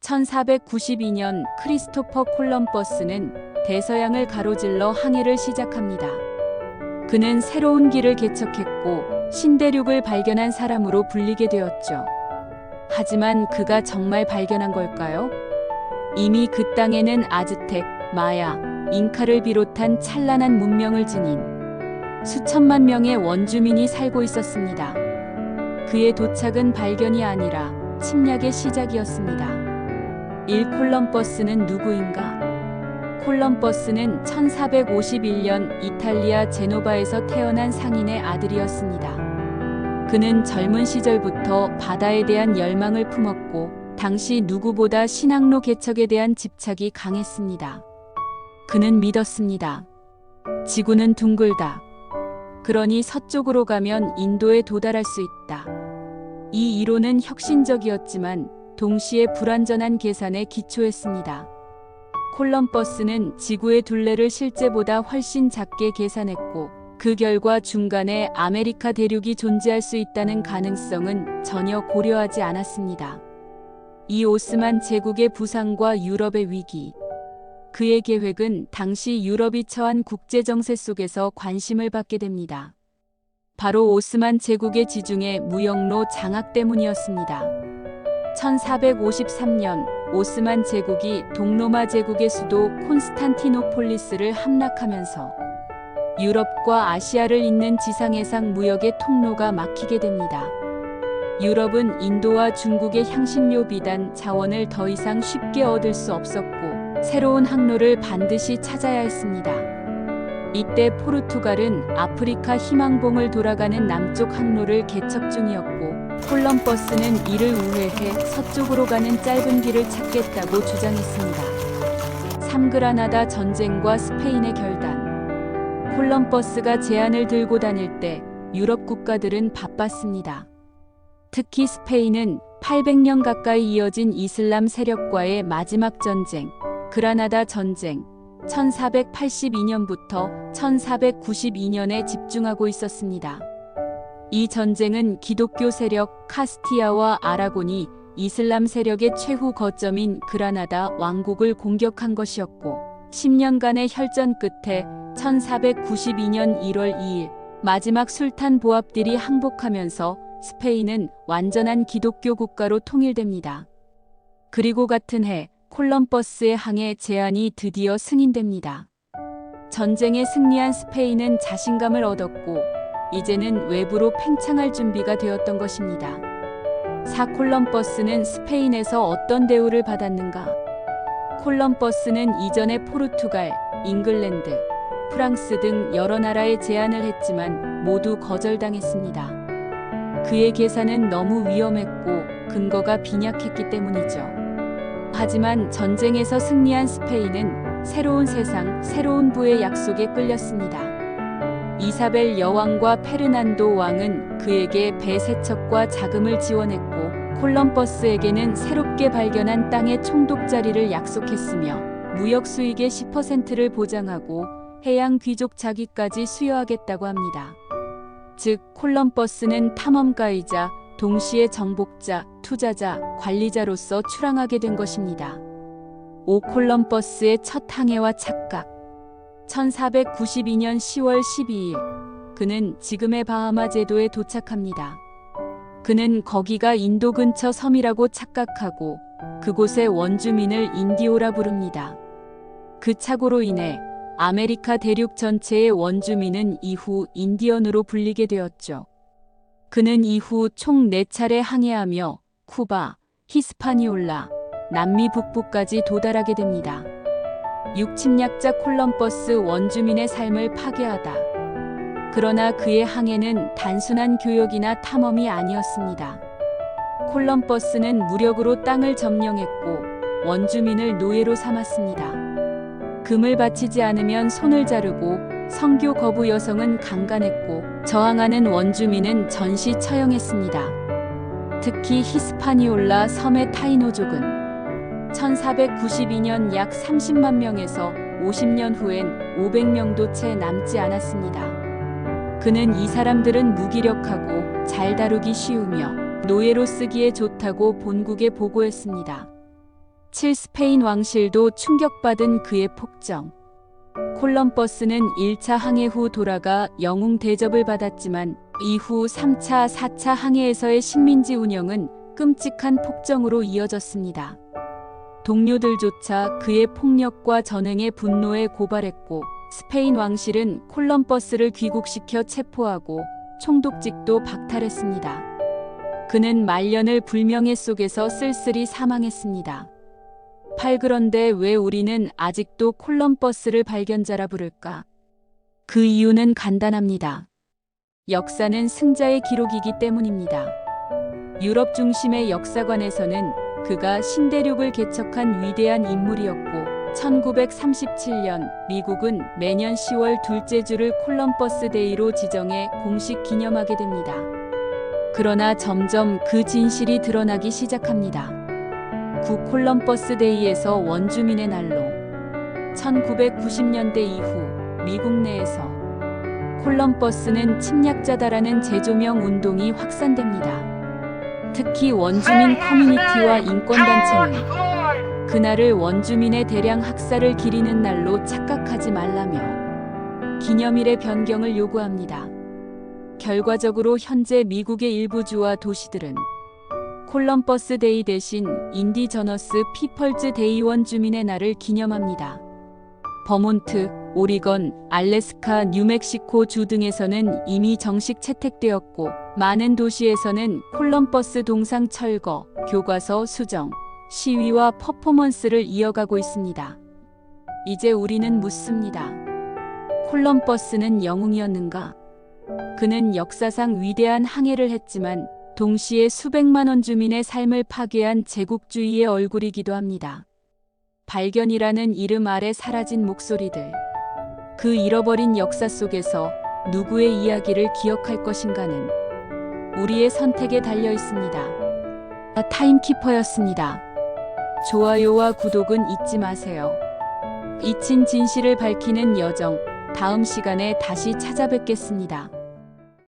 1492년 크리스토퍼 콜럼버스는 대서양을 가로질러 항해를 시작합니다. 그는 새로운 길을 개척했고 신대륙을 발견한 사람으로 불리게 되었죠. 하지만 그가 정말 발견한 걸까요? 이미 그 땅에는 아즈텍, 마야, 잉카를 비롯한 찬란한 문명을 지닌 수천만 명의 원주민이 살고 있었습니다. 그의 도착은 발견이 아니라 침략의 시작이었습니다. 콜럼버스는 누구인가? 콜럼버스는 1451년 이탈리아 제노바에서 태어난 상인의 아들이었습니다. 그는 젊은 시절부터 바다에 대한 열망을 품었고 당시 누구보다 신항로 개척에 대한 집착이 강했습니다. 그는 믿었습니다. 지구는 둥글다. 그러니 서쪽으로 가면 인도에 도달할 수 있다. 이 이론은 혁신적이었지만 동시에 불완전한 계산에 기초했습니다. 콜럼버스는 지구의 둘레를 실제보다 훨씬 작게 계산했고 그 결과 중간에 아메리카 대륙이 존재할 수 있다는 가능성은 전혀 고려하지 않았습니다. 이 오스만 제국의 부상과 유럽의 위기, 그의 계획은 당시 유럽이 처한 국제정세 속에서 관심을 받게 됩니다. 바로 오스만 제국의 지중해 무역로 장악 때문이었습니다. 1453년 오스만 제국이 동로마 제국의 수도 콘스탄티노폴리스를 함락하면서 유럽과 아시아를 잇는 지상해상 무역의 통로가 막히게 됩니다. 유럽은 인도와 중국의 향신료 비단 자원을 더 이상 쉽게 얻을 수 없었고 새로운 항로를 반드시 찾아야 했습니다. 이때 포르투갈은 아프리카 희망봉을 돌아가는 남쪽 항로를 개척 중이었고 콜럼버스는 이를 우회해 서쪽으로 가는 짧은 길을 찾겠다고 주장했습니다. 삼그라나다 전쟁과 스페인의 결단. 콜럼버스가 제안을 들고 다닐 때 유럽 국가들은 바빴습니다. 특히 스페인은 800년 가까이 이어진 이슬람 세력과의 마지막 전쟁, 그라나다 전쟁, 1482년부터 1492년에 집중하고 있었습니다. 이 전쟁은 기독교 세력 카스티아와 아라곤이 이슬람 세력의 최후 거점인 그라나다 왕국을 공격한 것이었고 10년간의 혈전 끝에 1492년 1월 2일 마지막 술탄 보합들이 항복하면서 스페인은 완전한 기독교 국가로 통일됩니다. 그리고 같은 해 콜럼버스의 항해 제안이 드디어 승인됩니다. 전쟁에 승리한 스페인은 자신감을 얻었고 이제는 외부로 팽창할 준비가 되었던 것입니다. 콜럼버스는 스페인에서 어떤 대우를 받았는가? 콜럼버스는 이전에 포르투갈, 잉글랜드, 프랑스 등 여러 나라에 제안을 했지만 모두 거절당했습니다. 그의 계산은 너무 위험했고 근거가 빈약했기 때문이죠. 하지만 전쟁에서 승리한 스페인은 새로운 세상, 새로운 부의 약속에 끌렸습니다. 이사벨 여왕과 페르난도 왕은 그에게 배 세척과 자금을 지원했고 콜럼버스에게는 새롭게 발견한 땅의 총독자리를 약속했으며 무역 수익의 10%를 보장하고 해양 귀족 자기까지 수여하겠다고 합니다. 즉 콜럼버스는 탐험가이자 동시에 정복자, 투자자, 관리자로서 출항하게 된 것입니다. 콜럼버스의 첫 항해와 착각. 1492년 10월 12일 그는 지금의 바하마 제도에 도착합니다. 그는 거기가 인도 근처 섬이라고 착각하고 그곳의 원주민을 인디오라 부릅니다. 그 착오로 인해 아메리카 대륙 전체의 원주민은 이후 인디언으로 불리게 되었죠. 그는 이후 총 4차례 항해하며 쿠바, 히스파니올라, 남미 북부까지 도달하게 됩니다. 육침략자 콜럼버스 원주민의 삶을 파괴하다. 그러나 그의 항해는 단순한 교역이나 탐험이 아니었습니다. 콜럼버스는 무력으로 땅을 점령했고 원주민을 노예로 삼았습니다. 금을 바치지 않으면 손을 자르고 성교 거부 여성은 강간했고 저항하는 원주민은 전시 처형했습니다. 특히 히스파니올라 섬의 타이노족은 1492년 약 30만 명에서 50년 후엔 500명도 채 남지 않았습니다. 그는 이 사람들은 무기력하고 잘 다루기 쉬우며 노예로 쓰기에 좋다고 본국에 보고했습니다. 17 스페인 왕실도 충격받은 그의 폭정. 콜럼버스는 1차 항해 후 돌아가 영웅 대접을 받았지만 이후 3차, 4차 항해에서의 식민지 운영은 끔찍한 폭정으로 이어졌습니다. 동료들조차 그의 폭력과 전횡의 분노에 고발했고 스페인 왕실은 콜럼버스를 귀국시켜 체포하고 총독직도 박탈했습니다. 그는 말년을 불명예 속에서 쓸쓸히 사망했습니다. 그런데 왜 우리는 아직도 콜럼버스를 발견자라 부를까? 그 이유는 간단합니다. 역사는 승자의 기록이기 때문입니다. 유럽 중심의 역사관에서는 그가 신대륙을 개척한 위대한 인물이었고 1937년 미국은 매년 10월 둘째 주를 콜럼버스 데이로 지정해 공식 기념하게 됩니다. 그러나 점점 그 진실이 드러나기 시작합니다. 구 콜럼버스 데이에서 원주민의 날로 1990년대 이후 미국 내에서 콜럼버스는 침략자다라는 재조명 운동이 확산됩니다. 특히 원주민 커뮤니티와 인권단체는 그날을 원주민의 대량 학살을 기리는 날로 착각하지 말라며 기념일의 변경을 요구합니다. 결과적으로 현재 미국의 일부 주와 도시들은 콜럼버스 데이 대신 인디저너스 피펄즈 데이 원주민의 날을 기념합니다. 버몬트, 오리건, 알래스카, 뉴멕시코 주 등에서는 이미 정식 채택되었고 많은 도시에서는 콜럼버스 동상 철거, 교과서 수정, 시위와 퍼포먼스를 이어가고 있습니다. 이제 우리는 묻습니다. 콜럼버스는 영웅이었는가? 그는 역사상 위대한 항해를 했지만 동시에 수백만 원주민의 삶을 파괴한 제국주의의 얼굴이기도 합니다. 발견이라는 이름 아래 사라진 목소리들. 그 잃어버린 역사 속에서 누구의 이야기를 기억할 것인가는 우리의 선택에 달려 있습니다. 타임키퍼였습니다. 좋아요와 구독은 잊지 마세요. 잊힌 진실을 밝히는 여정, 다음 시간에 다시 찾아뵙겠습니다.